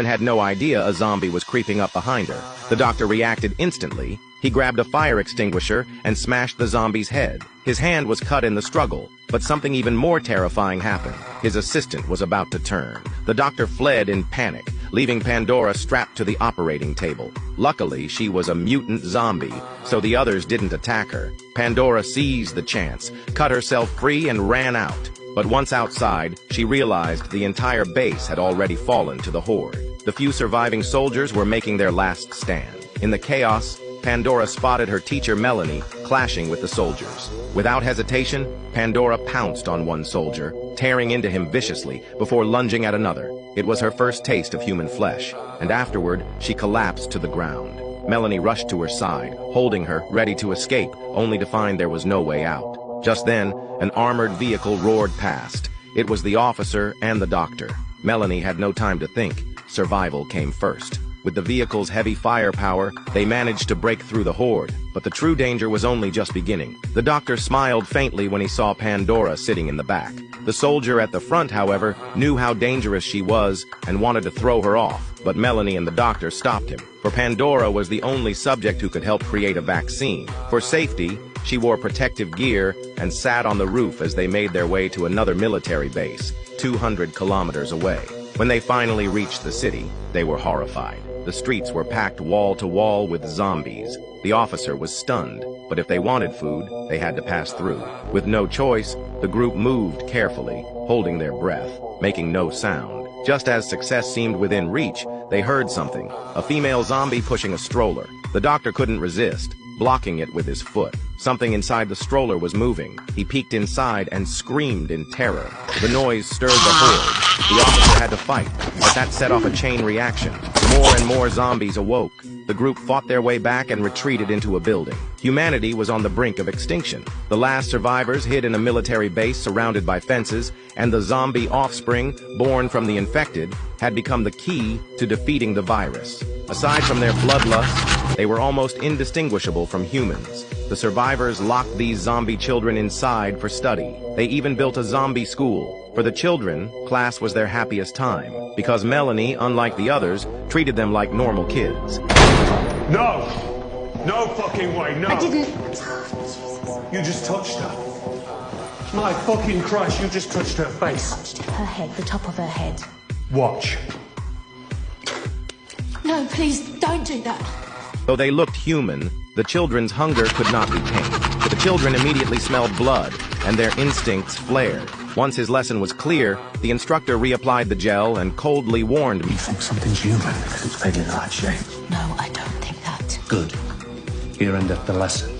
and had no idea a zombie was creeping up behind her. The doctor reacted instantly. He grabbed a fire extinguisher and smashed the zombie's head. His hand was cut in the struggle, but something even more terrifying happened. His assistant was about to turn. The doctor fled in panic, leaving Pandora strapped to the operating table. Luckily, she was a mutant zombie, so the others didn't attack her. Pandora seized the chance, cut herself free, and ran out. But once outside, she realized the entire base had already fallen to the horde. The few surviving soldiers were making their last stand. In the chaos, Pandora spotted her teacher Melanie clashing with the soldiers. Without hesitation, Pandora pounced on one soldier, tearing into him viciously before lunging at another. It was her first taste of human flesh, and afterward, she collapsed to the ground. Melanie rushed to her side, holding her, ready to escape, only to find there was no way out. Just then, an armored vehicle roared past. It was the officer and the doctor. Melanie had no time to think. Survival came first. With the vehicle's heavy firepower, they managed to break through the horde, but the true danger was only just beginning. The doctor smiled faintly when he saw Pandora sitting in the back. The soldier at the front, however, knew how dangerous she was and wanted to throw her off, but Melanie and the doctor stopped him, for Pandora was the only subject who could help create a vaccine. For safety, she wore protective gear and sat on the roof as they made their way to another military base, 200 kilometers away. When they finally reached the city, they were horrified. The streets were packed wall to wall with zombies. The officer was stunned, but if they wanted food, they had to pass through. With no choice, the group moved carefully, holding their breath, making no sound. Just as success seemed within reach, they heard something, a female zombie pushing a stroller. The doctor couldn't resist, blocking it with his foot. Something inside the stroller was moving. He peeked inside and screamed in terror. The noise stirred the horde. The officer had to fight, but that set off a chain reaction. More and more zombies awoke. The group fought their way back and retreated into a building. Humanity was on the brink of extinction. The last survivors hid in a military base surrounded by fences, and the zombie offspring, born from the infected, had become the key to defeating the virus. Aside from their bloodlust, they were almost indistinguishable from humans. The survivors locked these zombie children inside for study. They even built a zombie school. For the children, class was their happiest time, because Melanie, unlike the others, treated them like normal kids. No! No fucking way, no! I didn't... You just touched her. My fucking Christ, you just touched her face. Touched her head, the top of her head. Watch. No, please, don't do that. Though they looked human, the children's hunger could not be tamed. The children immediately smelled blood, and their instincts flared. Once his lesson was clear, the instructor reapplied the gel and coldly warned me. You think something's human because it's made in that shape? No, I don't think that. Good. Here endeth the lesson.